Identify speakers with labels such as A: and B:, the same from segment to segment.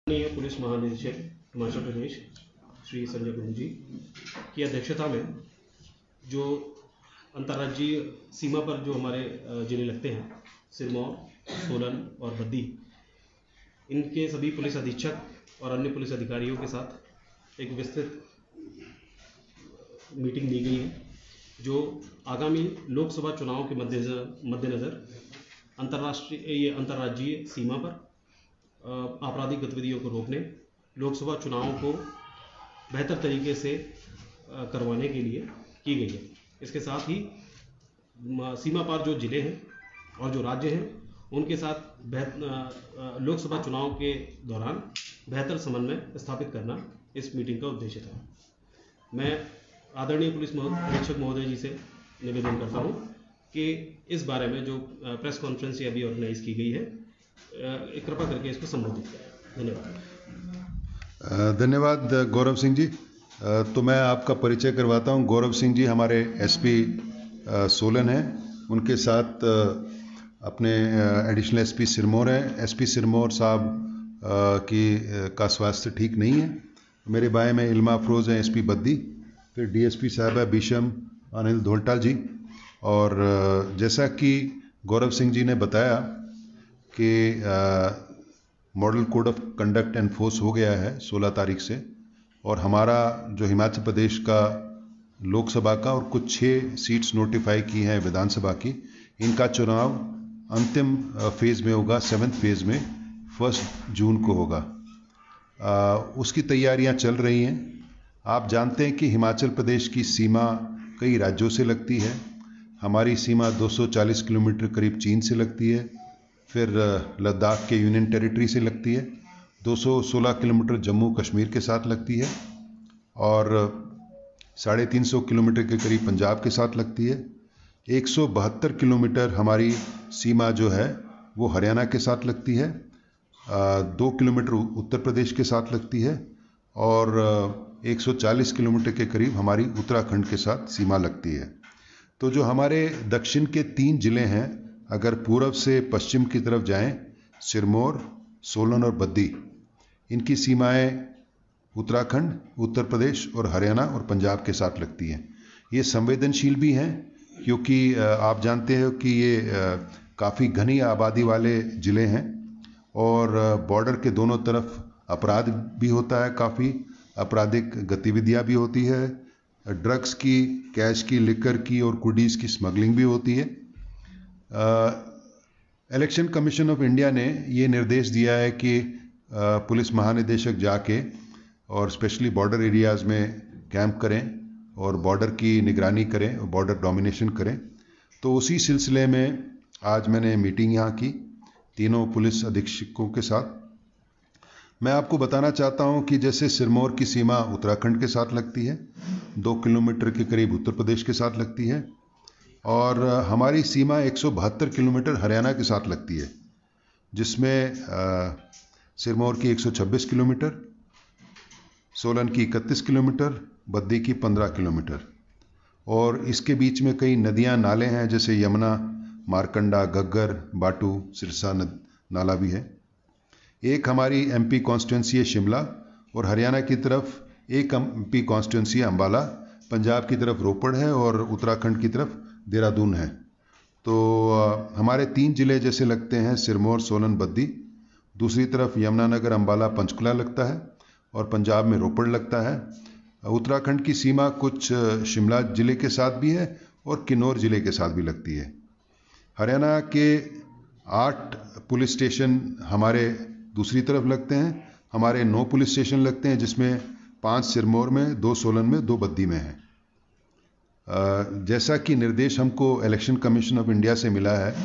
A: माननीय पुलिस महानिदेशक हिमाचल प्रदेश श्री संजय गुरु जी की अध्यक्षता में जो अंतर्राज्यीय सीमा पर जो हमारे जिले लगते हैं सिरमौर, सोलन और बद्दी, इनके सभी पुलिस अधीक्षक और अन्य पुलिस अधिकारियों के साथ एक विस्तृत मीटिंग ली गई है जो आगामी लोकसभा चुनाव के मद्देनज़र अंतर्राज्यीय सीमा पर आपराधिक गतिविधियों को रोकने, लोकसभा चुनावों को बेहतर तरीके से करवाने के लिए की गई है। इसके साथ ही सीमा पार जो जिले हैं और जो राज्य हैं उनके साथ लोकसभा चुनाव के दौरान बेहतर समन्वय स्थापित करना इस मीटिंग का उद्देश्य था। मैं आदरणीय पुलिस अधीक्षक महोदय जी से निवेदन करता हूं कि इस बारे में जो प्रेस कॉन्फ्रेंस अभी ऑर्गेनाइज की गई है, कृपा करके इसको संबोधित करें। धन्यवाद।
B: धन्यवाद गौरव सिंह जी। तो मैं आपका परिचय करवाता हूं। गौरव सिंह जी हमारे एसपी सोलन हैं, उनके साथ अपने एडिशनल एसपी सिरमौर हैं। एसपी सिरमौर साहब का स्वास्थ्य ठीक नहीं है। मेरे बाएं में इल्मा अफरोज़ हैं, एसपी बद्दी। फिर डीएसपी साहब है बीशम अनिल धोलटा जी। और जैसा कि गौरव सिंह जी ने बताया कि model code of conduct enforce हो गया है 16 तारीख से, और हमारा जो हिमाचल प्रदेश का लोकसभा का और कुछ 6 सीट्स नोटिफाई की हैं विधानसभा की, इनका चुनाव अंतिम फेज़ में होगा, 7th फेज़ में 1 जून को होगा। उसकी तैयारियां चल रही हैं। आप जानते हैं कि हिमाचल प्रदेश की सीमा कई राज्यों से लगती है। हमारी सीमा 240 किलोमीटर करीब चीन से लगती है, फिर लद्दाख के यूनियन टेरिटरी से लगती है, 216 किलोमीटर जम्मू कश्मीर के साथ लगती है, और 350 किलोमीटर के करीब पंजाब के साथ लगती है। 172 kilometer हमारी सीमा जो है वो हरियाणा के साथ लगती है, 2 किलोमीटर उत्तर प्रदेश के साथ लगती है, और 140 किलोमीटर के करीब हमारी उत्तराखंड के साथ सीमा लगती है। तो जो हमारे दक्षिण के 3 जिले हैं, अगर पूर्व से पश्चिम की तरफ जाएं, सिरमौर, सोलन और बद्दी, इनकी सीमाएं उत्तराखंड, उत्तर प्रदेश और हरियाणा और पंजाब के साथ लगती हैं। ये संवेदनशील भी हैं क्योंकि आप जानते हो कि ये काफ़ी घनी आबादी वाले ज़िले हैं, और बॉर्डर के दोनों तरफ अपराध भी होता है, काफ़ी आपराधिक गतिविधियां भी होती है, ड्रग्स की, कैश की, लिकर की और गुडीज़ की स्मगलिंग भी होती है। इलेक्शन कमीशन ऑफ इंडिया ने ये निर्देश दिया है कि पुलिस महानिदेशक जाके और स्पेशली बॉर्डर एरियाज़ में कैंप करें और बॉर्डर की निगरानी करें और बॉर्डर डोमिनेशन करें। तो उसी सिलसिले में आज मैंने मीटिंग यहाँ की तीनों पुलिस अधीक्षकों के साथ। मैं आपको बताना चाहता हूँ कि जैसे सिरमौर की सीमा उत्तराखंड के साथ लगती है, 2 किलोमीटर के करीब उत्तर प्रदेश के साथ लगती है, और हमारी सीमा 172 किलोमीटर हरियाणा के साथ लगती है, जिसमें सिरमौर की 126 किलोमीटर, सोलन की 31 किलोमीटर, बद्दी की 15 किलोमीटर, और इसके बीच में कई नदियां, नाले हैं, जैसे यमुना, मारकंडा, गग्गर, बाटू, सिरसा नाला भी है। एक हमारी एमपी कॉन्स्टिट्यूंसी है शिमला, और हरियाणा की तरफ एक एमपी कॉन्स्टिट्यूंसी है अम्बाला, पंजाब की तरफ रोपड़ है, और उत्तराखंड की तरफ देहरादून है। तो हमारे 3 जिले जैसे लगते हैं, सिरमौर, सोलन, बद्दी। दूसरी तरफ यमुनानगर, अम्बाला, पंचकुला लगता है, और पंजाब में रोपड़ लगता है। उत्तराखंड की सीमा कुछ शिमला जिले के साथ भी है और किन्नौर जिले के साथ भी लगती है। हरियाणा के 8 पुलिस स्टेशन हमारे दूसरी तरफ लगते हैं। हमारे 9 पुलिस स्टेशन लगते हैं, जिसमें 5 सिरमौर में, 2 सोलन में, 2 बद्दी में हैं। जैसा कि निर्देश हमको इलेक्शन कमीशन ऑफ इंडिया से मिला है,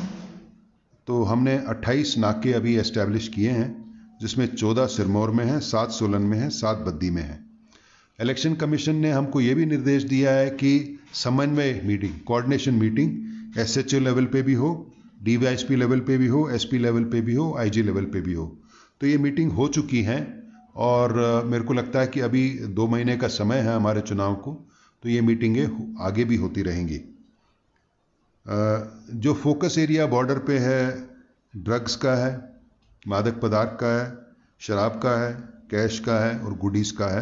B: तो हमने 28 नाके अभी एस्टैब्लिश किए हैं, जिसमें 14 सिरमौर में हैं, 7 सोलन में हैं, 7 बद्दी में हैं। इलेक्शन कमीशन ने हमको ये भी निर्देश दिया है कि समन्वय meeting, coordination meeting SHO level पे भी हो, डीवाईएसपी लेवल पे भी हो, एसपी लेवल पे भी हो, आईजी लेवल पे भी हो। तो ये मीटिंग हो चुकी हैं, और मेरे को लगता है कि अभी 2 महीने का समय है हमारे चुनाव को, तो ये मीटिंगें आगे भी होती रहेंगी। जो फोकस एरिया बॉर्डर पे है, ड्रग्स का है, मादक पदार्थ का है, शराब का है, कैश का है और गुडीज़ का है।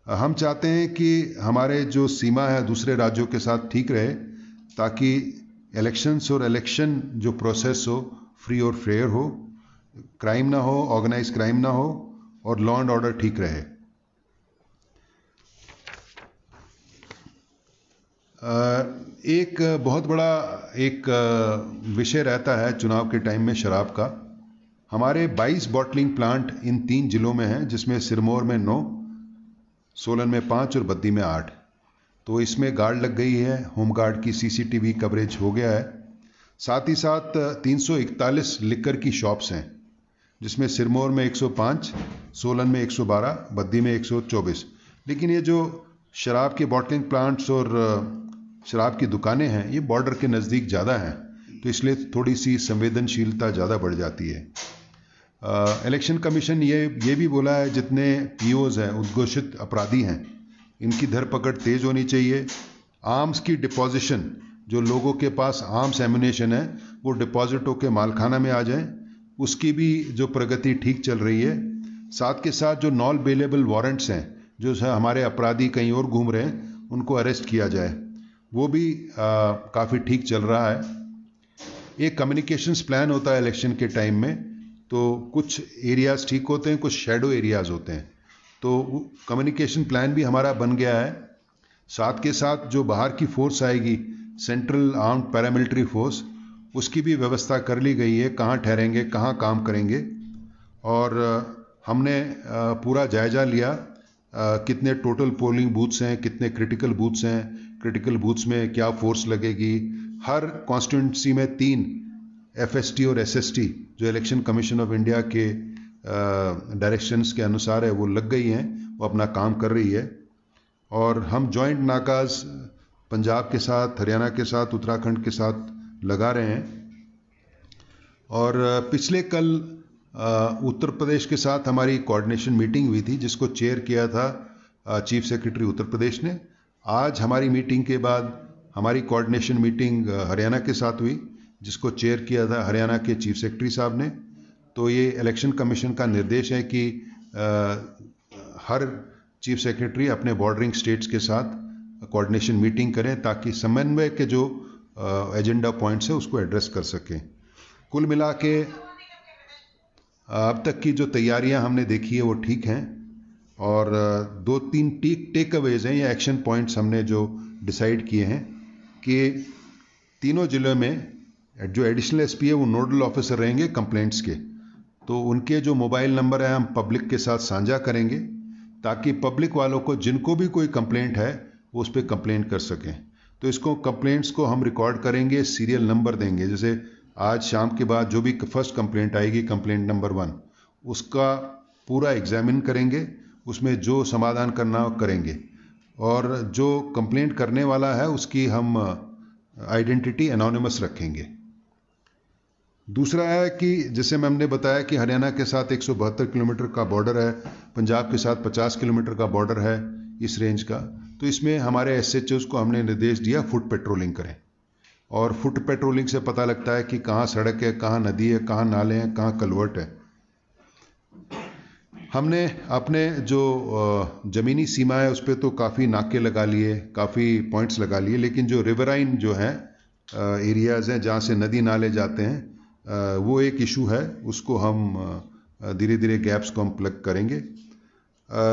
B: हम चाहते हैं कि हमारे जो सीमा है दूसरे राज्यों के साथ ठीक रहे, ताकि इलेक्शंस और इलेक्शन जो प्रोसेस हो फ्री और फेयर हो, क्राइम ना हो, ऑर्गेनाइज क्राइम ना हो और लॉ एंड ऑर्डर ठीक रहे। एक बहुत बड़ा एक विषय रहता है चुनाव के टाइम में शराब का। हमारे 22 बॉटलिंग प्लांट इन 3 जिलों में हैं, जिसमें सिरमौर में 9, सोलन में 5 और बद्दी में 8। तो इसमें गार्ड लग गई है, होम गार्ड की सीसीटीवी कवरेज हो गया है। साथ ही साथ 341 लिकर की शॉप्स हैं, जिसमें सिरमौर में 105, सोलन में 112, बद्दी में 124। लेकिन ये जो शराब के बॉटलिंग प्लांट्स और शराब की दुकानें हैं, ये बॉर्डर के नज़दीक ज़्यादा हैं, तो इसलिए थोड़ी सी संवेदनशीलता ज़्यादा बढ़ जाती है। इलेक्शन कमीशन ये भी बोला है, जितने पीओज हैं, उद्घोषित अपराधी हैं, इनकी धरपकड़ तेज होनी चाहिए। आर्म्स की डिपॉजिशन, जो लोगों के पास आर्म्स एम्युनेशन है, वो डिपॉजिट होकर मालखाना में आ जाएं, उसकी भी जो प्रगति ठीक चल रही है। साथ के साथ जो नॉन बेलेबल वारंट्स हैं, जो हमारे अपराधी कहीं और घूम रहे हैं, उनको अरेस्ट किया जाए, वो भी काफ़ी ठीक चल रहा है। एक कम्युनिकेशंस प्लान होता है इलेक्शन के टाइम में, तो कुछ एरियाज़ ठीक होते हैं, कुछ शैडो एरियाज़ होते हैं, तो कम्युनिकेशन प्लान भी हमारा बन गया है। साथ के साथ जो बाहर की फोर्स आएगी, सेंट्रल आर्म्ड पैरामिलिट्री फोर्स, उसकी भी व्यवस्था कर ली गई है, कहाँ ठहरेंगे, कहाँ काम करेंगे। और हमने पूरा जायजा लिया, कितने टोटल पोलिंग बूथ्स हैं, कितने क्रिटिकल बूथ्स हैं, क्रिटिकल बूथ्स में क्या फोर्स लगेगी। हर कॉन्स्टिट्यूंसी में 3 FST और SST जो इलेक्शन कमीशन ऑफ इंडिया के डायरेक्शंस के अनुसार है, वो लग गई हैं, वो अपना काम कर रही है। और हम जॉइंट नाकाज पंजाब के साथ, हरियाणा के साथ, उत्तराखंड के साथ लगा रहे हैं। और पिछले कल उत्तर प्रदेश के साथ हमारी कोऑर्डिनेशन मीटिंग हुई थी, जिसको चेयर किया था चीफ सेक्रेटरी उत्तर प्रदेश ने। आज हमारी मीटिंग के बाद हमारी कोऑर्डिनेशन मीटिंग हरियाणा के साथ हुई, जिसको चेयर किया था हरियाणा के चीफ सेक्रेटरी साहब ने। तो ये इलेक्शन कमीशन का निर्देश है कि हर चीफ सेक्रेटरी अपने बॉर्डरिंग स्टेट्स के साथ कोऑर्डिनेशन मीटिंग करें, ताकि समन्वय के जो एजेंडा पॉइंट्स है उसको एड्रेस कर सकें। कुल मिला के अब तक की जो तैयारियां हमने देखी है वो ठीक हैं, और 2-3 टेक अवेज हैं या एक्शन पॉइंट्स हमने जो डिसाइड किए हैं कि तीनों जिलों में जो एडिशनल एसपी है वो नोडल ऑफिसर रहेंगे कंप्लेंट्स के। तो उनके जो मोबाइल नंबर है हम पब्लिक के साथ साझा करेंगे, ताकि पब्लिक वालों को जिनको भी कोई कंप्लेंट है वो उस पर कंप्लेंट कर सकें। तो इसको कंप्लेंट्स को हम रिकॉर्ड करेंगे, सीरियल नंबर देंगे। जैसे आज शाम के बाद जो भी फर्स्ट कंप्लेंट आएगी, कंप्लेंट नंबर 1, उसका पूरा एग्जामिन करेंगे, उसमें जो समाधान करना हो करेंगे। और जो कंप्लेंट करने वाला है उसकी हम आइडेंटिटी एनोनिमस रखेंगे। दूसरा है कि जैसे मैं हमने बताया कि हरियाणा के साथ 172 किलोमीटर का बॉर्डर है, पंजाब के साथ 50 किलोमीटर का बॉर्डर है इस रेंज का। तो इसमें हमारे SHOs को हमने निर्देश दिया फुट पेट्रोलिंग करें, और फुट पेट्रोलिंग से पता लगता है कि कहाँ सड़क है, कहाँ नदी है, कहाँ नाले हैं, कहाँ कलवर्ट है। हमने अपने जो ज़मीनी सीमा है उस पर तो काफ़ी नाके लगा लिए, काफ़ी पॉइंट्स लगा लिए, लेकिन जो रिवराइन जो है एरियाज़ हैं जहाँ से नदी नाले जाते हैं, वो एक इशू है, उसको हम धीरे धीरे गैप्स को हम प्लग करेंगे।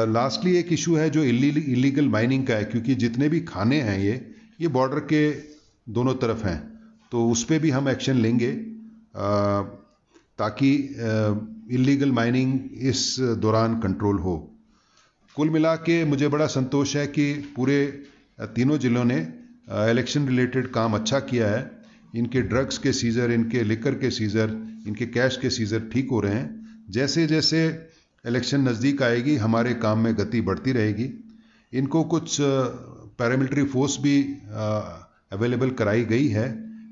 B: लास्टली एक इशू है जो इलीगल माइनिंग का है, क्योंकि जितने भी खाने हैं ये बॉर्डर के दोनों तरफ हैं, तो उस पर भी हम एक्शन लेंगे, ताकि इलीगल माइनिंग इस दौरान कंट्रोल हो। कुल मिला के मुझे बड़ा संतोष है कि पूरे तीनों जिलों ने इलेक्शन रिलेटेड काम अच्छा किया है। इनके ड्रग्स के सीज़र, इनके लिकर के सीज़र, इनके कैश के सीज़र ठीक हो रहे हैं। जैसे जैसे इलेक्शन नज़दीक आएगी हमारे काम में गति बढ़ती रहेगी। इनको कुछ पैरामिलिट्री फोर्स भी अवेलेबल कराई गई है।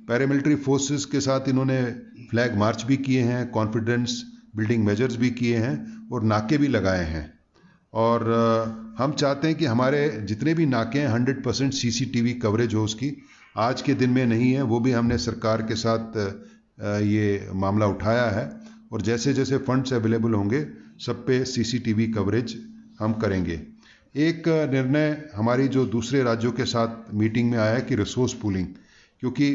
B: पैरामिलिट्री फोर्सेस के साथ इन्होंने फ्लैग मार्च भी किए हैं, कॉन्फिडेंस बिल्डिंग मेजर्स भी किए हैं और नाके भी लगाए हैं। और हम चाहते हैं कि हमारे जितने भी नाके हैं 100% CCTV कवरेज हो उसकी। आज के दिन में नहीं है, वो भी हमने सरकार के साथ ये मामला उठाया है और जैसे जैसे फंड्स अवेलेबल होंगे सब पे सीसीटीवी कवरेज हम करेंगे। एक निर्णय हमारी जो दूसरे राज्यों के साथ मीटिंग में आया कि रिसोर्स पूलिंग, क्योंकि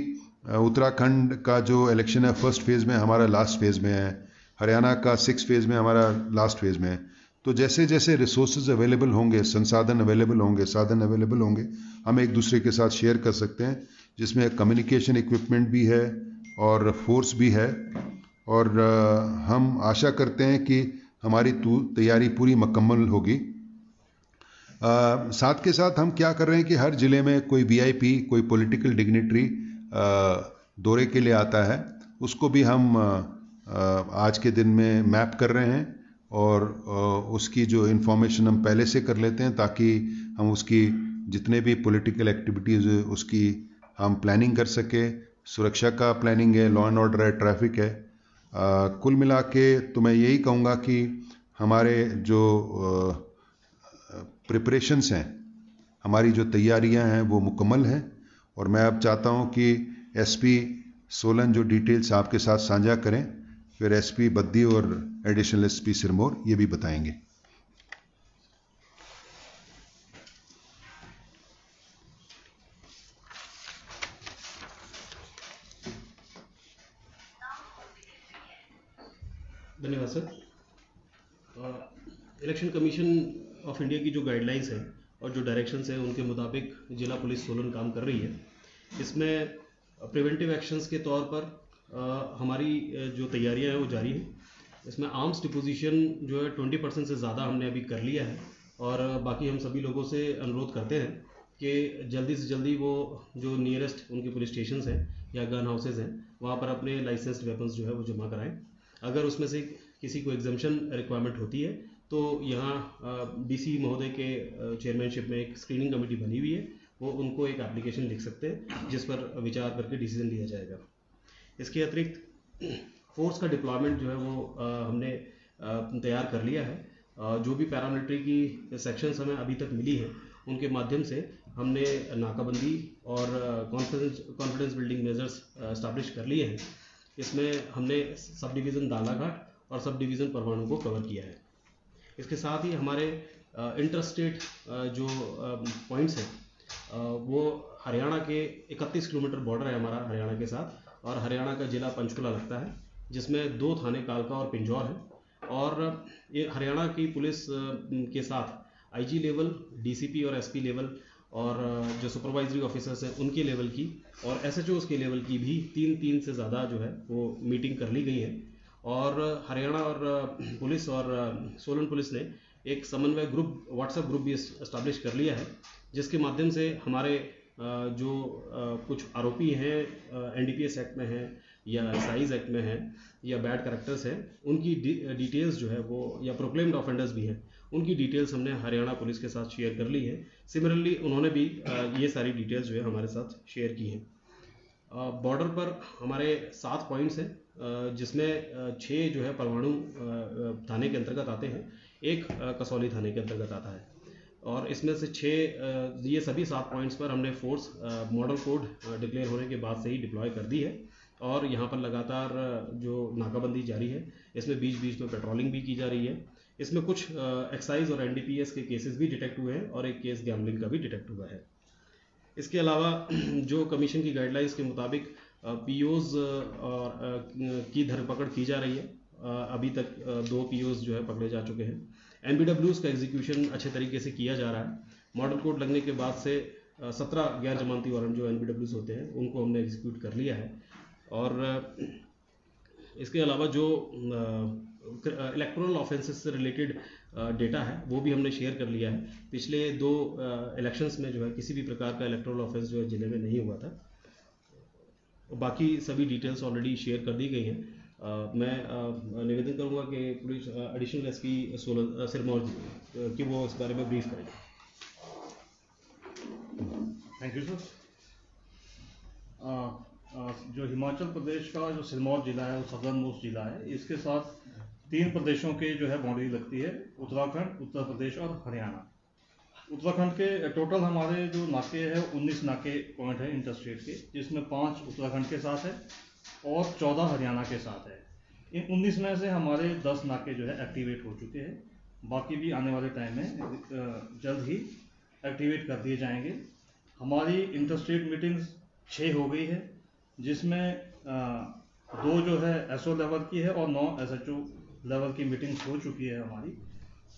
B: उत्तराखंड का जो इलेक्शन है फर्स्ट फेज़ में हमारा लास्ट फेज़ में है, हरियाणा का 6 फेज़ में हमारा लास्ट फेज़ में है। तो जैसे जैसे रिसोर्सेज अवेलेबल होंगे, संसाधन अवेलेबल होंगे, साधन अवेलेबल होंगे, हम एक दूसरे के साथ शेयर कर सकते हैं, जिसमें कम्युनिकेशन इक्विपमेंट भी है और फोर्स भी है। और हम आशा करते हैं कि हमारी तैयारी पूरी मुकम्मल होगी। साथ के साथ हम क्या कर रहे हैं कि हर ज़िले में कोई वीआईपी, कोई पॉलिटिकल डिग्निटरी दौरे के लिए आता है, उसको भी हम आज के दिन में मैप कर रहे हैं और उसकी जो इन्फॉर्मेशन हम पहले से कर लेते हैं ताकि हम उसकी जितने भी पॉलिटिकल एक्टिविटीज़ उसकी हम प्लानिंग कर सके। सुरक्षा का प्लानिंग है, लॉ एंड ऑर्डर है, ट्रैफिक है। कुल मिला के तो मैं यही कहूँगा कि हमारे जो प्रिपरेशंस हैं, हमारी जो तैयारियां हैं वो मुकम्मल हैं। और मैं अब चाहता हूं कि एसपी सोलन जो डिटेल्स आपके साथ साझा करें, फिर एसपी बद्दी और एडिशनल एसपी सिरमौर ये भी बताएंगे।
A: धन्यवाद sir. Election commission of India की जो गाइडलाइंस है और जो डायरेक्शंस हैं उनके मुताबिक जिला पुलिस सोलन काम कर रही है। इसमें प्रिवेंटिव एक्शंस के तौर पर हमारी जो तैयारियां हैं वो जारी है। इसमें आर्म्स डिपोजिशन जो है 20% से ज़्यादा हमने अभी कर लिया है और बाकी हम सभी लोगों से अनुरोध करते हैं कि जल्दी से जल्दी वो जो नियरेस्ट उनके पुलिस स्टेशन हैं या गन हाउसेज हैं वहाँ पर अपने लाइसेंस्ड वेपन्स जो है वो जमा कराएं। अगर उसमें से किसी को एग्जाम्शन रिक्वायरमेंट होती है तो यहाँ डीसी महोदय के चेयरमैनशिप में एक स्क्रीनिंग कमेटी बनी हुई है, वो उनको एक एप्लीकेशन लिख सकते हैं जिस पर विचार करके डिसीजन लिया जाएगा। इसके अतिरिक्त फोर्स का डिप्लॉयमेंट जो है वो हमने तैयार कर लिया है। जो भी पैरामिलिट्री की सेक्शंस हमें अभी तक मिली है उनके माध्यम से हमने नाकाबंदी और कॉन्फिडेंस बिल्डिंग मेजर्स इस्टेब्लिश कर लिए हैं। इसमें हमने सब डिवीज़न दालाघाट और सब डिवीज़न परवाणू को कवर किया है। इसके साथ ही हमारे इंटर स्टेट जो पॉइंट्स हैं वो हरियाणा के 31 किलोमीटर बॉर्डर है हमारा हरियाणा के साथ, और हरियाणा का ज़िला पंचकुला लगता है जिसमें 2 थाने कालका और पिंजौर हैं। और ये हरियाणा की पुलिस के साथ आईजी लेवल, डीसीपी और एसपी लेवल और जो सुपरवाइजरी ऑफिसर्स हैं उनके लेवल की और एसएचओस के लेवल की भी 3 से ज़्यादा जो है वो मीटिंग कर ली गई है। और हरियाणा और पुलिस और सोलन पुलिस ने एक समन्वय ग्रुप, व्हाट्सएप ग्रुप भी इस्टेब्लिश कर लिया है, जिसके माध्यम से हमारे जो कुछ आरोपी हैं एनडीपीएस एक्ट में हैं या एक्साइज एक्ट में हैं या बैड कैरेक्टर्स हैं, उनकी डिटेल्स जो है वो, या प्रोक्लेम्ड ऑफेंडर्स भी हैं, उनकी डिटेल्स हमने हरियाणा पुलिस के साथ शेयर कर ली है। सिमिलरली उन्होंने भी ये सारी डिटेल्स जो है हमारे साथ शेयर की हैं। बॉर्डर पर हमारे 7 पॉइंट्स हैं जिसमें 6 जो है परवाणू थाने के अंतर्गत आते हैं, 1 कसौली थाने के अंतर्गत आता है। और इसमें से 6 ये सभी 7 पॉइंट्स पर हमने फोर्स मॉडल कोड डिक्लेयर होने के बाद से ही डिप्लॉय कर दी है और यहाँ पर लगातार जो नाकाबंदी जारी है, इसमें बीच बीच में पेट्रोलिंग भी की जा रही है। इसमें कुछ एक्साइज और एनडीपीएस के केसेस भी डिटेक्ट हुए हैं और एक केस गैम्बलिंग का भी डिटेक्ट हुआ है। इसके अलावा जो कमीशन की गाइडलाइंस के मुताबिक पीओज की धरपकड़ की जा रही है। अभी तक 2 पीओज जो है पकड़े जा चुके हैं। एनबीडब्ल्यूज का एग्जीक्यूशन अच्छे तरीके से किया जा रहा है। मॉडल कोड लगने के बाद से 17 गैर जमानती वारंट जो एनबीडब्ल्यूज होते हैं उनको हमने एग्जीक्यूट कर लिया है। और इसके अलावा जो इलेक्टोरल ऑफेंसेस से रिलेटेड डेटा है वो भी हमने शेयर कर लिया है। पिछले 2 इलेक्शंस में जो है किसी भी प्रकार का इलेक्टोरल ऑफेंस जो है ज़िले में नहीं हुआ था। बाकी सभी डिटेल्स ऑलरेडी शेयर कर दी गई हैं। मैं निवेदन करूंगा कि पुलिस एडिशनल एसपी सिरमौर कि वो इस बारे में ब्रीफ करेंगे।
C: Thank you sir. जो हिमाचल प्रदेश का जो सिरमौर जिला है वो सदर्न मोस्ट जिला है। इसके साथ 3 प्रदेशों के जो है बाउंड्री लगती है, उत्तराखंड, उत्तर प्रदेश और हरियाणा। उत्तराखंड के टोटल हमारे जो नाके हैं 19 नाके पॉइंट है इंटर स्टेट के, जिसमें 5 उत्तराखंड के साथ है और 14 हरियाणा के साथ है। इन 19 में से हमारे 10 नाके जो है एक्टिवेट हो चुके हैं, बाकी भी आने वाले टाइम में जल्द ही एक्टिवेट कर दिए जाएंगे। हमारी इंटर स्टेट मीटिंग्स 6 हो गई है, जिसमें 2 जो है एसओ लेवल की है और 9 एसएचओ लेवल की मीटिंग्स हो चुकी है हमारी।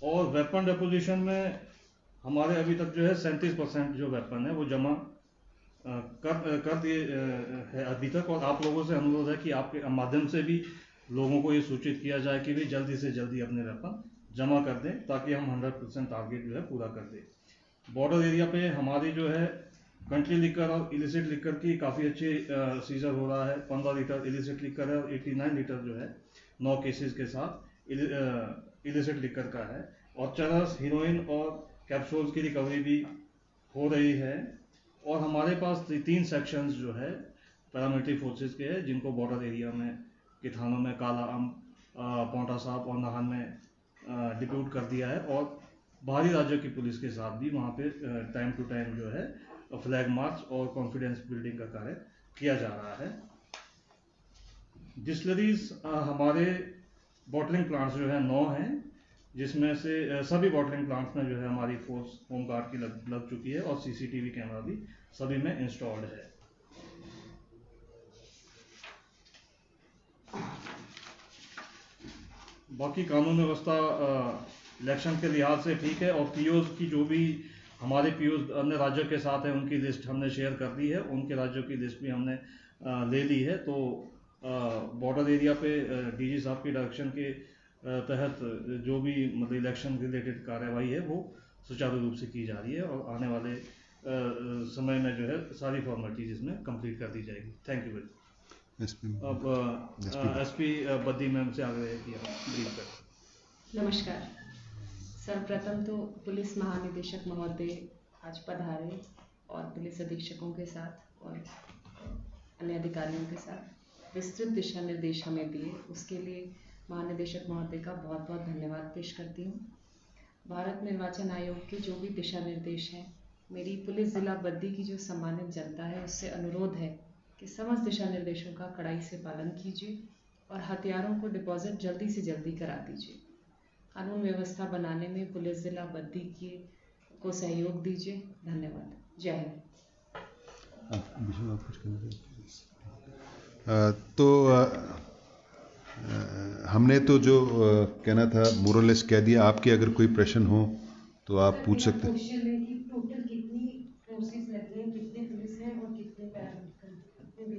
C: और वेपन डेपोजिशन में हमारे अभी तक जो है 37% जो वेपन है वो जमा कर दिए है अभी तक। और आप लोगों से अनुरोध है कि आपके माध्यम से भी लोगों को ये सूचित किया जाए कि भी जल्दी से जल्दी अपने वेपन जमा कर दें, ताकि हम 100% टारगेट जो है पूरा कर दें। बॉर्डर एरिया पे हमारी जो है कंट्री लिकर और इलिसिट लिकर की काफ़ी अच्छी सीजर हो रहा है। 15 लीटर इलिसिट लिकर है और 89 लीटर जो है 9 केसेस के साथ इलिसिट लिकर का है। और चरस, हीरोइन और कैप्सूल्स की रिकवरी भी हो रही है। और हमारे पास 3 सेक्शंस जो है पैरामिलिट्री फोर्सेस के हैं, जिनको बॉर्डर एरिया में के थानों में काला अम, पौंटा साहब और नाहन में डिप्यूट कर दिया है। और बाहरी राज्यों की पुलिस के साथ भी वहाँ पे टाइम टू टाइम जो है फ्लैग मार्च और कॉन्फिडेंस बिल्डिंग का कार्य किया जा रहा है। डिस्टिलरीज हमारे बॉटलिंग प्लांट्स जो है 9 हैं, जिसमें से सभी बॉटलिंग प्लांट्स में जो है हमारी फोर्स होमगार्ड की लग चुकी है और सीसीटीवी कैमरा भी सभी में इंस्टॉल्ड है। बाकी कानून व्यवस्था इलेक्शन के लिहाज से ठीक है। और पीओज की जो भी हमारे पीओज अन्य राज्यों के साथ हैं, उनकी लिस्ट हमने शेयर कर दी है, उनके राज्यों की लिस्ट भी हमने ले ली है। तो बॉर्डर एरिया पे डीजी साहब की डायरेक्शन के तहत जो भी मतलब इलेक्शन रिलेटेड कार्यवाही है वो सुचारू रूप से की जा रही है और आने वाले समय में जो है सारी फॉर्मेलिटीज इसमें कंप्लीट कर दी जाएगी। Thank you very much. अब एसपी बद्दी मैम से आग्रह किया ब्रीफ कर।
D: नमस्कार। सर्वप्रथम तो पुलिस महानिदेशक महोदय आज पधारे और पुलिस अधीक्षकों के साथ और अन्य अधिकारियों के साथ विस्तृत दिशा निर्देश हमें दिए, उसके लिए महानिदेशक महोदय का बहुत बहुत धन्यवाद पेश करती हूँ। भारत निर्वाचन आयोग के जो भी दिशा निर्देश हैं, मेरी पुलिस ज़िला बद्दी की जो सम्मानित जनता है उससे अनुरोध है कि समस्त दिशा निर्देशों का कड़ाई से पालन कीजिए और हथियारों को डिपॉजिट जल्दी से जल्दी करा दीजिए। कानून व्यवस्था बनाने में पुलिस ज़िला बद्दी को सहयोग दीजिए। धन्यवाद। जय हिंद।
B: हमने तो जो कहना था मोरलेस कह दिया। आपके अगर कोई प्रश्न हो तो आप पूछ सकते हैं।
D: क्वेश्चन है कि टोटल कितनी फोर्सेस लग रही हैं, कितने पुलिस हैं और कितने पैरामिलिट्री,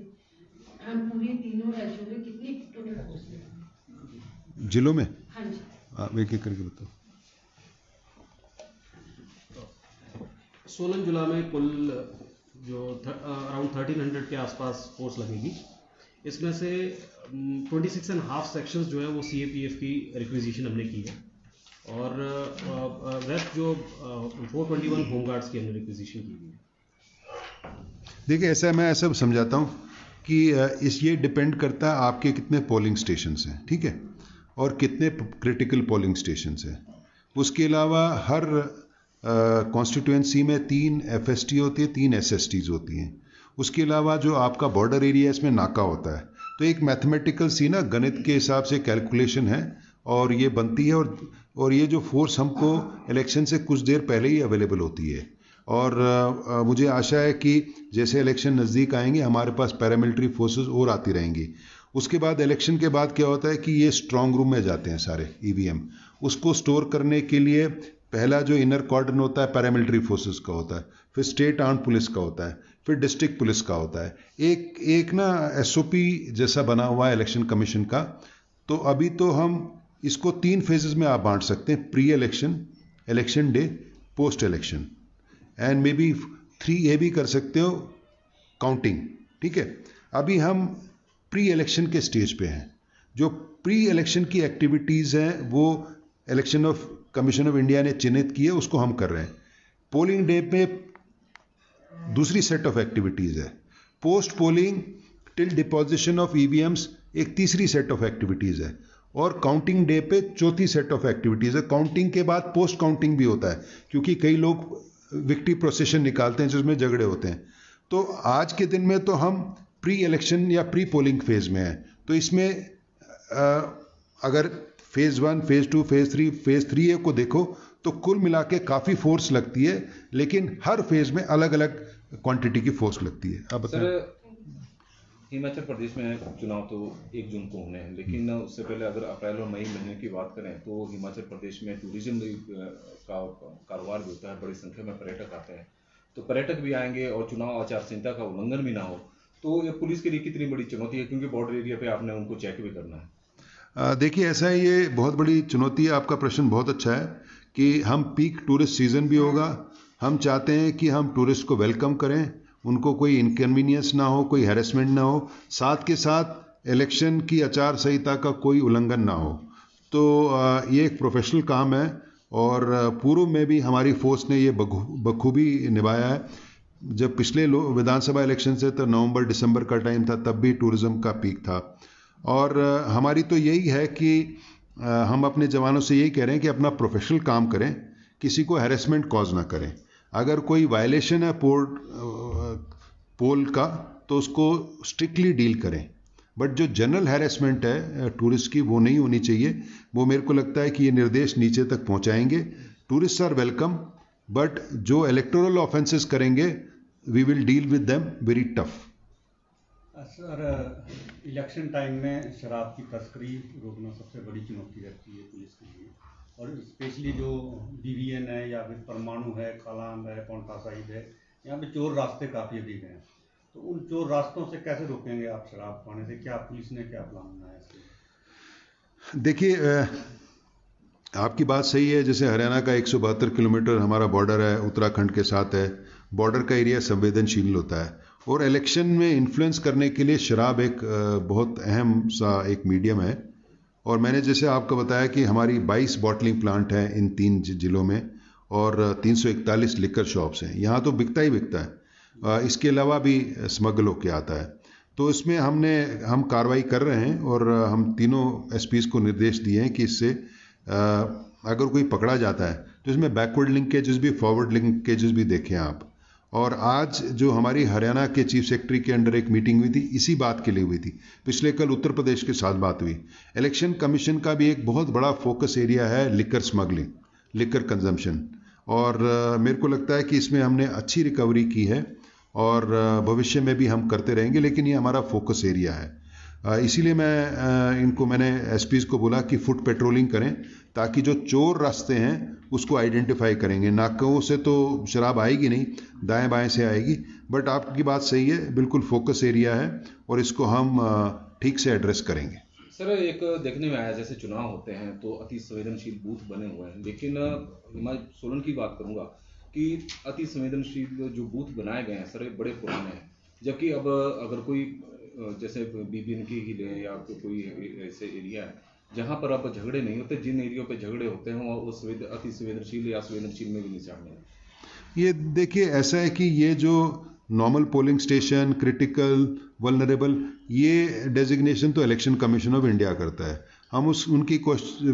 D: हम पूरे तीनों राज्यों में कितनी टोटल फोर्स है
B: जिलों में?
D: हाँ जी,
B: आप एक एक करके बताओ।
A: सोलन जिला में कुल जो अराउंड 1300 के आसपास फोर्स लगेगी। इसमें से 26.5 सेक्शंस जो है वो सीएपीएफ की रिक्विजिशन हमने की है और रेस्ट जो 421 होमगार्ड्स की हमने रिक्विजिशन की है।
B: देखिए, मैं ऐसा समझाता हूँ कि ये डिपेंड करता है आपके कितने पोलिंग स्टेशंस हैं, ठीक है, और कितने क्रिटिकल पोलिंग स्टेशंस हैं। उसके अलावा हर कॉन्स्टिट्यूएंसी में 3 एफएसटी होती है, 3 एसएसटीज होती हैं। उसके अलावा जो आपका बॉर्डर एरिया है इसमें नाका होता है। तो एक मैथमेटिकल सी ना गणित के हिसाब से कैलकुलेशन है और ये बनती है और ये जो फोर्स हमको इलेक्शन से कुछ देर पहले ही अवेलेबल होती है। और मुझे आशा है कि जैसे इलेक्शन नज़दीक आएंगे हमारे पास पैरामिलिट्री फोर्सेस और आती रहेंगी। उसके बाद इलेक्शन के बाद क्या होता है कि ये स्ट्रांग रूम में जाते हैं सारे ईवीएम। उसको स्टोर करने के लिए पहला जो इनर कॉर्डन होता है पैरामिलिट्री फोर्सेस का होता है, फिर स्टेट आर्म्ड पुलिस का होता है, फिर डिस्ट्रिक्ट पुलिस का होता है। एक ना एसओपी जैसा बना हुआ है इलेक्शन कमीशन का। तो अभी तो हम इसको 3 फेजेस में आप बांट सकते हैं, pre election, election day, post election, and may be 3A भी कर सकते हो, काउंटिंग, ठीक है। अभी हम प्री इलेक्शन के स्टेज पे हैं। जो प्री इलेक्शन की एक्टिविटीज़ हैं वो election of commission of India ने चिन्हित की है, उसको हम कर रहे हैं। पोलिंग डे पे दूसरी सेट ऑफ एक्टिविटीज़ है। Post polling till deposition of EVMs एक तीसरी सेट ऑफ एक्टिविटीज़ है और काउंटिंग डे पे चौथी सेट ऑफ एक्टिविटीज़ है। काउंटिंग के बाद पोस्ट काउंटिंग भी होता है, क्योंकि कई लोग विक्ट्री प्रोसेशन निकालते हैं जिसमें झगड़े होते हैं। तो आज के दिन में तो हम प्री इलेक्शन या प्री पोलिंग फेज में हैं। तो इसमें अगर फेज़ 1, फेज़ 2, फेज़ 3 को देखो तो कुल मिला के काफ़ी फोर्स लगती है, लेकिन हर फेज़ में अलग अलग क्वांटिटी की फोर्स लगती है। आप बताएं।
E: सर, हिमाचल प्रदेश में चुनाव तो 1 जून को होने हैं, लेकिन उससे पहले अगर अप्रैल और मई महीने की बात करें तो हिमाचल प्रदेश में टूरिज्म का कारोबार भी होता है, बड़ी संख्या में पर्यटक आते हैं। तो पर्यटक भी आएंगे और चुनाव आचार संहिता का उल्लंघन भी ना हो, तो ये पुलिस के लिए कितनी बड़ी चुनौती है, क्योंकि बॉर्डर एरिया पे आपने उनको चेक भी करना है।
B: देखिए, ऐसा है, ये बहुत बड़ी चुनौती है। आपका प्रश्न बहुत अच्छा है कि हम पीक टूरिस्ट सीजन भी होगा, हम चाहते हैं कि हम टूरिस्ट को वेलकम करें, उनको कोई इनकन्वीनियंस ना हो, कोई हैरेसमेंट ना हो, साथ के साथ इलेक्शन की आचार संहिता का कोई उल्लंघन ना हो। तो ये एक प्रोफेशनल काम है और पूर्व में भी हमारी फोर्स ने ये बखूबी निभाया है। जब पिछले विधानसभा इलेक्शन से तो नवंबर दिसंबर का टाइम था, तब भी टूरिज्म का पीक था। और हमारी तो यही है कि हम अपने जवानों से यही कह रहे हैं कि अपना प्रोफेशनल काम करें, किसी को हैरेसमेंट कॉज ना करें। अगर कोई वायलेशन है पोल का तो उसको स्ट्रिक्टली डील करें, बट जो जनरल हैरेसमेंट है टूरिस्ट की, वो नहीं होनी चाहिए। वो मेरे को लगता है कि ये निर्देश नीचे तक पहुंचाएंगे। टूरिस्ट आर वेलकम, बट जो इलेक्टोरल ऑफेंसेस करेंगे we will deal with them very tough.
F: Sir, election time में शराब की तस्करी रोकना सबसे बड़ी चुनौती रहती है पुलिस के लिए, और स्पेशली जो BVN है या फिर परमाणु है, खालाम है, पौंटा साहिब है, यहाँ पे चोर रास्ते काफ़ी अधिक हैं। तो उन चोर रास्तों से कैसे रोकेंगे आप शराब पाने से? क्या पुलिस ने क्या प्लान बनाया है?
B: देखिए, आपकी बात सही है। जैसे हरियाणा का 172 किलोमीटर हमारा बॉर्डर है, उत्तराखंड के साथ है। बॉर्डर का एरिया संवेदनशील होता है और इलेक्शन में इन्फ्लुएंस करने के लिए शराब एक बहुत अहम सा एक मीडियम है। और मैंने जैसे आपको बताया कि हमारी 22 बॉटलिंग प्लांट हैं इन 3 जिलों में और 341 लिकर शॉप्स हैं। यहाँ तो बिकता ही बिकता है, इसके अलावा भी स्मगल होके आता है। तो इसमें हम कार्रवाई कर रहे हैं और हम तीनों SPs को निर्देश दिए हैं कि इससे अगर कोई पकड़ा जाता है तो इसमें बैकवर्ड लिंकेजेस भी, फॉरवर्ड लिंकेजेस भी देखें आप। और आज जो हमारी हरियाणा के चीफ सेक्रेटरी के अंडर एक मीटिंग हुई थी, इसी बात के लिए हुई थी। पिछले कल उत्तर प्रदेश के साथ बात हुई। इलेक्शन कमीशन का भी एक बहुत बड़ा फोकस एरिया है लिकर स्मगलिंग, लिकर कंजम्पशन, और मेरे को लगता है कि इसमें हमने अच्छी रिकवरी की है और भविष्य में भी हम करते रहेंगे, लेकिन ये हमारा फोकस एरिया है। इसीलिए मैंने SPs को बोला कि फुट पेट्रोलिंग करें, ताकि जो चोर रास्ते हैं उसको आइडेंटिफाई करेंगे। नाकों से तो शराब आएगी नहीं, दाएं बाएं से आएगी। बट आपकी बात सही है, बिल्कुल फोकस एरिया है और इसको हम ठीक से एड्रेस करेंगे।
E: सर, एक देखने में आया जैसे चुनाव होते हैं तो अति संवेदनशील बूथ बने हुए हैं, लेकिन सोलन की बात करूंगा कि अति संवेदनशील जो बूथ बनाए गए हैं सर, बड़े पुराने हैं। जबकि अब अगर कोई जैसे BBN की ही ले या कोई ऐसे एरिया है जहां पर अब झगड़े नहीं होते, जिन एरियो पे झगड़े होते हैं वो अति संवेदनशील या संवेदनशील में भी नहीं शामिल है।
B: ये देखिए, ऐसा है कि ये जो normal polling station, critical, vulnerable, ये डेजिग्नेशन तो इलेक्शन कमीशन ऑफ इंडिया करता है। हम उनकी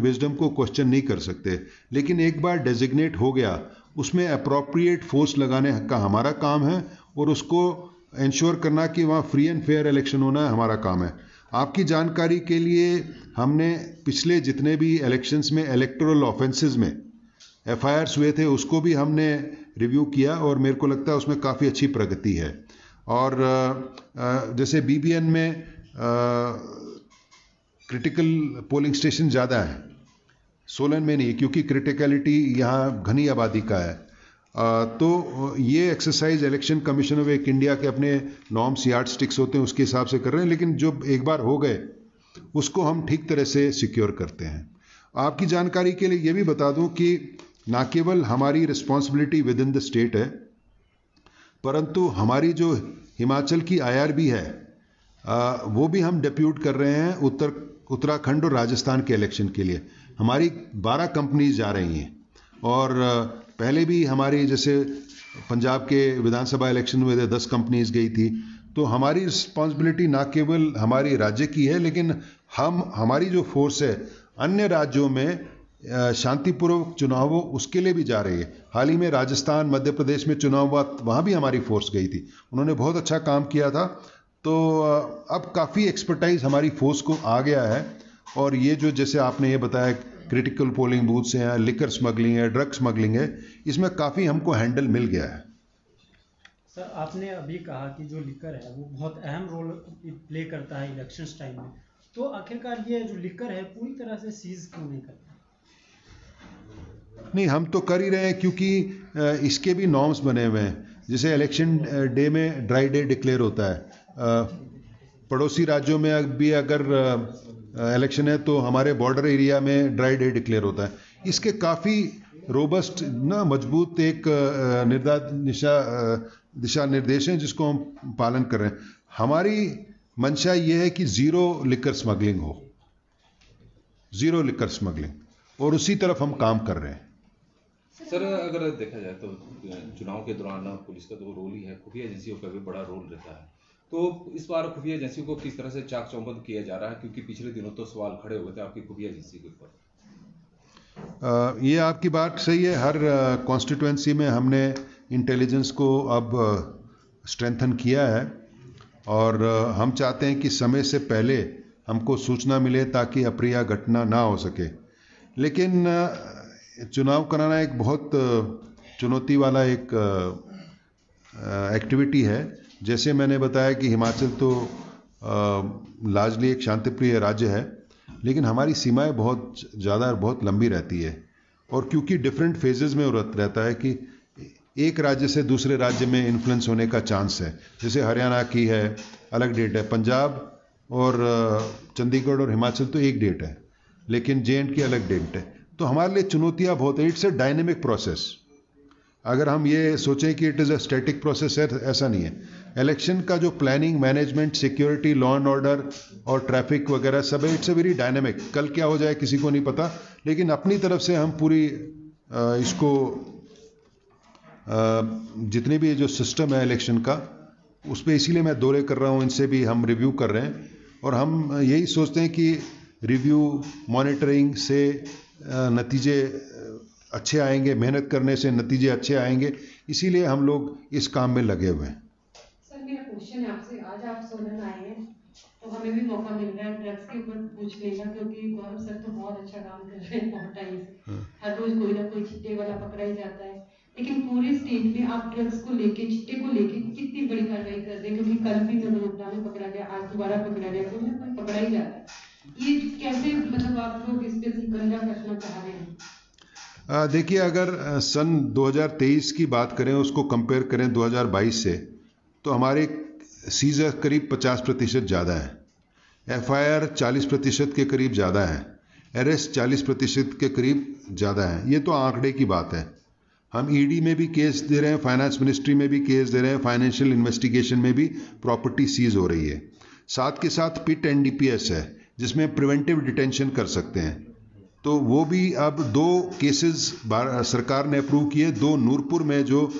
B: विजडम को क्वेश्चन नहीं कर सकते, लेकिन एक बार डेजिग्नेट हो गया उसमें अप्रोप्रिएट फोर्स लगाने का हमारा काम है और उसको इंश्योर करना कि वहाँ फ्री एंड फेयर इलेक्शन होना है, हमारा काम है। आपकी जानकारी के लिए, हमने पिछले जितने भी इलेक्शंस में इलेक्टोरल ऑफेंसेस में FIRs हुए थे उसको भी हमने रिव्यू किया और मेरे को लगता है उसमें काफ़ी अच्छी प्रगति है। और जैसे BBN में क्रिटिकल पोलिंग स्टेशन ज़्यादा है, सोलन में नहीं, क्योंकि क्रिटिकलिटी यहाँ घनी आबादी का है। तो ये exercise election commission of India के अपने नॉर्म्स, यार्ड स्टिक्स होते हैं, उसके हिसाब से कर रहे हैं। लेकिन जो एक बार हो गए उसको हम ठीक तरह से सिक्योर करते हैं। आपकी जानकारी के लिए ये भी बता दूं कि ना केवल हमारी responsibility with in the state है, परंतु हमारी जो हिमाचल की IRB है वो भी हम डिप्यूट कर रहे हैं उत्तराखंड और राजस्थान के इलेक्शन के लिए। हमारी 12 कंपनीज जा रही हैं और पहले भी हमारी, जैसे पंजाब के विधानसभा इलेक्शन हुए थे, 10 कंपनीज गई थी। तो हमारी रिस्पॉन्सिबिलिटी ना केवल हमारी राज्य की है, लेकिन हमारी जो फोर्स है अन्य राज्यों में शांतिपूर्वक चुनाव हो उसके लिए भी जा रही है। हाल ही में राजस्थान, मध्य प्रदेश में चुनाव हुआ, वहाँ भी हमारी फोर्स गई थी, उन्होंने बहुत अच्छा काम किया था। तो अब काफ़ी एक्सपर्टाइज हमारी फोर्स को आ गया है और ये जो जैसे आपने ये बताया क्रिटिकल पोलिंग बूथ्स हैं, लिकर स्मगलिंग है, ड्रग स्मगलिंग है, इसमें काफ़ी हमको हैंडल मिल गया है।
G: सर, आपने अभी कहा कि जो लिकर है वो बहुत अहम रोल प्ले करता है इलेक्शंस टाइम में, तो आखिरकार ये जो लिकर है पूरी तरह से सीज क्यों नहीं करता?
B: नहीं, हम तो कर ही रहे हैं क्योंकि इसके भी नॉर्म्स बने हुए हैं। जैसे इलेक्शन डे में ड्राई डे डिक्लेयर होता है, पड़ोसी राज्यों में भी अगर इलेक्शन है तो हमारे बॉर्डर एरिया में ड्राई डे डिक्लेयर होता है। इसके काफ़ी रोबस्ट ना मजबूत एक दिशा निर्देश हैं जिसको हम पालन कर रहे हैं। हमारी मंशा ये है कि ज़ीरो लिकर स्मगलिंग हो, ज़ीरो लिकर स्मगलिंग, और उसी तरफ हम काम कर रहे हैं।
E: सर, अगर देखा जाए तो चुनाव के दौरान पुलिस का तो रोल ही है, खुफिया एजेंसियों का भी बड़ा रोल रहता है, तो इस बार खुफिया एजेंसियों को किस तरह से चाक चौबंद किया जा रहा है, क्योंकि पिछले दिनों तो सवाल खड़े हुए थे आपकी खुफिया एजेंसी के ऊपर?
B: ये आपकी बात सही है। हर कॉन्स्टिट्यूएंसी में हमने इंटेलिजेंस को अब स्ट्रेंथन किया है, और हम चाहते हैं कि समय से पहले हमको सूचना मिले ताकि अप्रिय घटना ना हो सके। लेकिन चुनाव कराना एक बहुत चुनौती वाला एक एक्टिविटी है। जैसे मैंने बताया कि हिमाचल तो लार्जली एक शांतिप्रिय राज्य है, लेकिन हमारी सीमाएं बहुत ज़्यादा और बहुत लंबी रहती है, और क्योंकि डिफरेंट फेजेस में रहता है कि एक राज्य से दूसरे राज्य में इन्फ्लुएंस होने का चांस है। जैसे हरियाणा की है अलग डेट है, पंजाब और चंडीगढ़ और हिमाचल तो एक डेट है, लेकिन JND की अलग डेट है। तो हमारे लिए चुनौतियाँ बहुत है। It's a dynamic process. अगर हम ये सोचें कि it is a static process है, ऐसा नहीं है। इलेक्शन का जो planning, management, security, law and order और ट्रैफिक वगैरह सब है, इट्स अ वेरी डायनेमिक। कल क्या हो जाए किसी को नहीं पता, लेकिन अपनी तरफ से हम पूरी इसको जितने भी जो सिस्टम है इलेक्शन का, उस पर इसीलिए मैं दौरे कर रहा हूँ, इनसे भी हम रिव्यू कर रहे हैं, और हम यही सोचते हैं कि रिव्यू मॉनिटरिंग से नतीजे अच्छे आएंगे, मेहनत करने से नतीजे अच्छे आएंगे, इसीलिए हम लोग इस काम में लगे हुए हैं।
D: सर, मेरा क्वेश्चन है आपसे, आज आप सोलन आए हैं तो हमें भी मौका मिल रहा है ड्रग्स के ऊपर पूछने का, क्योंकि गौरव सर तो बहुत अच्छा काम कर रहे हैं बहुत टाइम से। हर रोज कोई ना कोई चिट्टे वाला पकड़ा ही जाता है, लेकिन पूरे स्टेट में आप ड्रग्स को लेके, चिट्टे को लेके कितनी बड़ी कार्रवाई कर रहे हैं? क्योंकि कल भी नगरोटा में पकड़ा गया, आज दोबारा पकड़ा गया, तो पकड़ा ही जाता है। ये कैसे, मतलब आप लोग इस पे शिकंजा कसना चाह रहे हैं?
B: देखिए, अगर सन 2023 की बात करें, उसको कंपेयर करें 2022 से, तो हमारे सीजर करीब 50% ज़्यादा है, FIR 40% के करीब ज़्यादा है, अरेस्ट 40% के करीब ज़्यादा है। ये तो आंकड़े की बात है। हम ED में भी केस दे रहे हैं, फाइनेंस मिनिस्ट्री में भी केस दे रहे हैं, फाइनेंशियल इन्वेस्टिगेशन में भी प्रॉपर्टी सीज हो रही है। साथ के साथ PIT NDPS है, जिसमें प्रिवेंटिव डिटेंशन कर सकते हैं, तो वो भी अब 2 केसेस सरकार ने अप्रूव किए। 2 नूरपुर में जो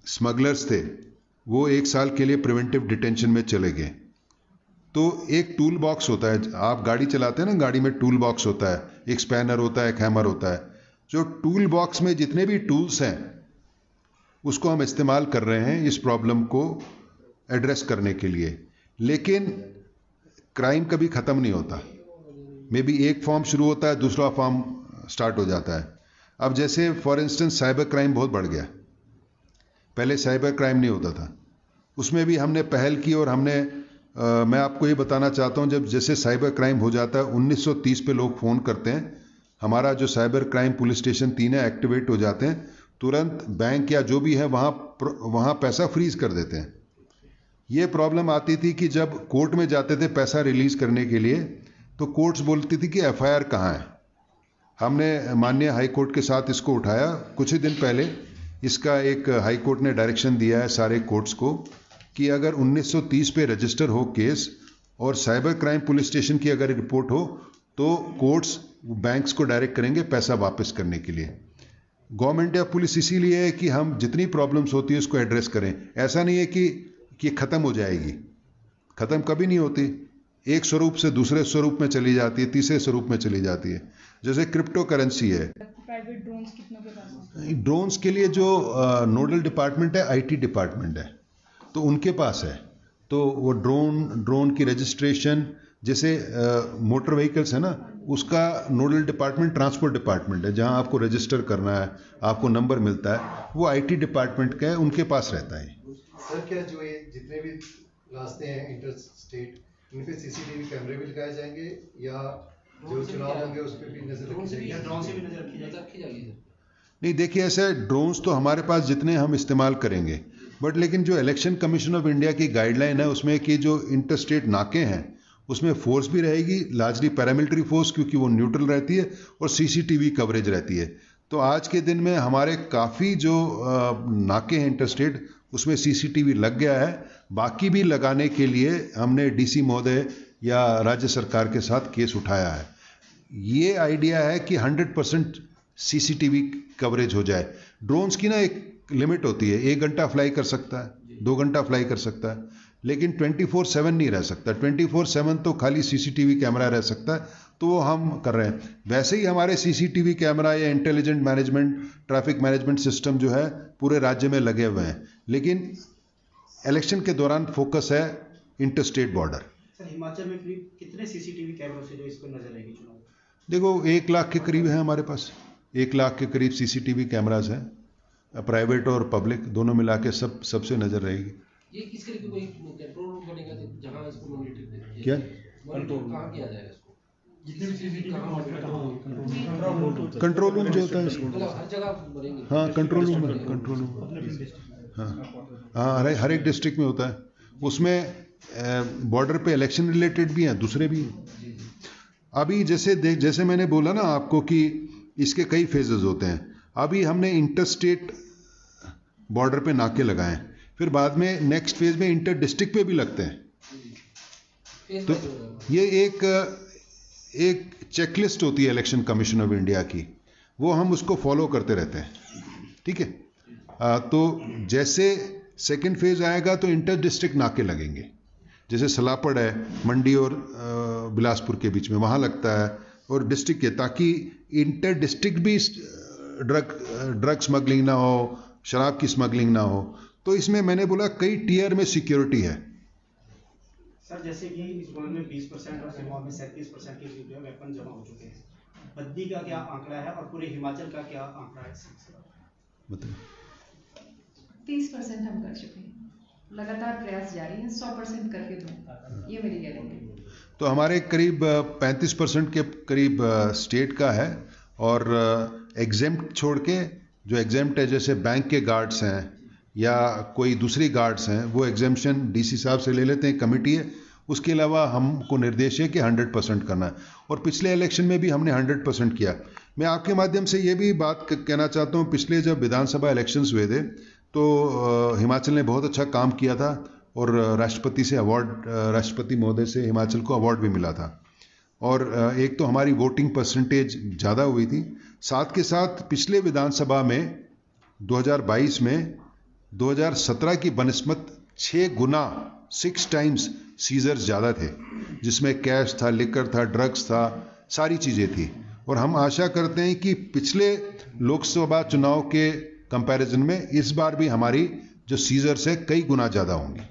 B: स्मगलर्स थे वो 1 साल के लिए प्रिवेंटिव डिटेंशन में चले गए। तो एक टूल बॉक्स होता है, आप गाड़ी चलाते हैं ना, गाड़ी में टूल बॉक्स होता है, एक स्पैनर होता है, एक हैमर होता है। जो टूल बॉक्स में जितने भी टूल्स हैं उसको हम इस्तेमाल कर रहे हैं इस प्रॉब्लम को एड्रेस करने के लिए। लेकिन क्राइम कभी ख़त्म नहीं होता। मे बी एक फॉर्म शुरू होता है, दूसरा फॉर्म स्टार्ट हो जाता है। अब जैसे फॉर इंस्टेंस साइबर क्राइम बहुत बढ़ गया, पहले साइबर क्राइम नहीं होता था, उसमें भी हमने पहल की। और हमने मैं आपको ये बताना चाहता हूँ, जब जैसे साइबर क्राइम हो जाता है 1930 पे लोग फ़ोन करते हैं, हमारा जो साइबर क्राइम पुलिस स्टेशन 3 है एक्टिवेट हो जाते हैं, तुरंत बैंक या जो भी है वहाँ पैसा फ्रीज कर देते हैं। ये प्रॉब्लम आती थी कि जब कोर्ट में जाते थे पैसा रिलीज करने के लिए, तो कोर्ट्स बोलती थी कि FIR कहाँ है। हमने माननीय हाई कोर्ट के साथ इसको उठाया। कुछ ही दिन पहले इसका एक हाई कोर्ट ने डायरेक्शन दिया है सारे कोर्ट्स को कि अगर 1930 पे रजिस्टर हो केस और साइबर क्राइम पुलिस स्टेशन की अगर रिपोर्ट हो, तो कोर्ट्स बैंक्स को डायरेक्ट करेंगे पैसा वापस करने के लिए। गवर्नमेंट या पुलिस इसीलिए है कि हम जितनी प्रॉब्लम्स होती है उसको एड्रेस करें। ऐसा नहीं है कि ख़त्म हो जाएगी, ख़त्म कभी नहीं होती, एक स्वरूप से दूसरे स्वरूप में चली जाती है, तीसरे स्वरूप में चली जाती है। जैसे क्रिप्टो करेंसी है।
H: प्राइवेट ड्रोन्स कितनों के पास है?
B: ड्रोन्स के लिए जो नोडल डिपार्टमेंट है IT डिपार्टमेंट है, तो उनके पास है। तो वो ड्रोन की रजिस्ट्रेशन, जैसे मोटर व्हीकल्स है ना, उसका नोडल डिपार्टमेंट ट्रांसपोर्ट डिपार्टमेंट है, जहां आपको रजिस्टर करना है, आपको नंबर मिलता है, वो आईटी डिपार्टमेंट का है, उनके पास रहता है।
I: सर क्या जो ये जितने भी रास्ते हैं इंटर स्टेट, इन पे सीसीटीवी कैमरे भी लगाए जाएंगे या जो चुनाव होंगे उस पर भी नजर रखी जाएगी? ड्रोन से भी नजर रखी जाएगी?
B: नहीं, देखिए ऐसे ड्रोन्स तो हमारे पास जितने हम इस्तेमाल करेंगे, बट लेकिन जो इलेक्शन कमीशन ऑफ इंडिया की गाइडलाइन है उसमें कि जो इंटर स्टेट नाके हैं उसमें फोर्स भी रहेगी, लार्जली पैरामिलिट्री फोर्स, क्योंकि वो न्यूट्रल रहती है, और सीसीटीवी कवरेज रहती है। तो आज के दिन में हमारे काफ़ी जो नाके हैं इंटर स्टेट, उसमें सीसीटीवी लग गया है। बाकी भी लगाने के लिए हमने डीसी महोदय या राज्य सरकार के साथ केस उठाया है। ये आइडिया है कि 100% सीसीटीवी कवरेज हो जाए। ड्रोन्स की ना एक लिमिट होती है, 1 घंटा फ्लाई कर सकता है, 2 घंटा फ्लाई कर सकता है, लेकिन 24/7 नहीं रह सकता। 24/7 तो खाली सीसीटीवी कैमरा रह सकता है, तो वो हम कर रहे हैं। वैसे ही हमारे सीसीटीवी कैमरा या intelligent management, traffic management system जो है पूरे राज्य में लगे हुए हैं, लेकिन इलेक्शन के दौरान फोकस है inter state border.
J: Sir Himachal में करीब कितने सीसीटीवी कैमरों से जो इस पर नजर रहेगी चुनाव?
B: देखो 1 लाख के करीब है हमारे पास, 1 लाख के करीब सीसीटीवी कैमराज हैं, प्राइवेट और पब्लिक दोनों मिला के सबसे नजर रहेगी।
K: ये किसके लिए कोई कंट्रोल रूम बनेगा जहां इसको मॉनिटर
B: क्या
K: कंट्रोल कहां किया जाएगा इसको? जितने भी सीसीटीवी
B: कंट्रोल रूम जो होता है
K: हर जगह बनेंगे?
B: हाँ, कंट्रोल रूम, हाँ, हर एक डिस्ट्रिक्ट में होता है। उसमें बॉर्डर पे इलेक्शन रिलेटेड भी हैं, दूसरे भी हैं। अभी जैसे मैंने बोला ना आपको कि इसके कई फेजेस होते हैं। अभी हमने इंटर स्टेट बॉर्डर पे नाके लगाए, फिर बाद में नेक्स्ट फेज में इंटर डिस्ट्रिक्ट पे भी लगते हैं। तो ये एक चेकलिस्ट होती है इलेक्शन कमीशन ऑफ इंडिया की, वो हम उसको फॉलो करते रहते हैं, ठीक है। तो जैसे सेकंड फेज आएगा तो इंटर डिस्ट्रिक्ट नाके लगेंगे, जैसे सलापड़ है मंडी और बिलासपुर के बीच में, वहाँ लगता है, और डिस्ट्रिक्ट के, ताकि इंटर डिस्ट्रिक्ट भी ड्रग स्मगलिंग ना हो, शराब की स्मगलिंग ना हो। तो इसमें मैंने बोला कई टीयर में सिक्योरिटी है।
J: सर जैसे कि इस जोन में 20% और सिरमौर में 37% के करीब वेपन जमा हो चुके हैं, बद्दी का क्या आंकड़ा है और पूरे हिमाचल का क्या आंकड़ा है?
B: बताइए।
D: 30% हम कर चुके हैं, लगातार प्रयास जारी है, 100% करके दूं, ये मेरी गारंटी।
B: तो हमारे करीब 35% के करीब स्टेट का है, और एग्जेम्प्ट छोड़ के, जो एग्जेम्प्ट है जैसे बैंक के गार्ड्स हैं या कोई दूसरी गार्ड्स हैं, वो एग्जेम्पशन डीसी साहब से ले लेते हैं, कमेटी है। उसके अलावा हमको निर्देश है कि 100% करना है, और पिछले इलेक्शन में भी हमने 100% किया। मैं आपके माध्यम से ये भी बात कहना चाहता हूँ, पिछले जब विधानसभा इलेक्शंस हुए थे तो हिमाचल ने बहुत अच्छा काम किया था, और राष्ट्रपति महोदय से हिमाचल को अवार्ड भी मिला था। और एक तो हमारी वोटिंग परसेंटेज ज़्यादा हुई थी, साथ के साथ पिछले विधानसभा में 2022 में 2017 की बनस्पत 6 गुना 6 टाइम्स सीजर्स ज़्यादा थे, जिसमें कैश था, लिकर था, ड्रग्स था, सारी चीज़ें थी। और हम आशा करते हैं कि पिछले लोकसभा चुनाव के कंपैरिजन में इस बार भी हमारी जो सीजर्स है कई गुना ज़्यादा होंगी।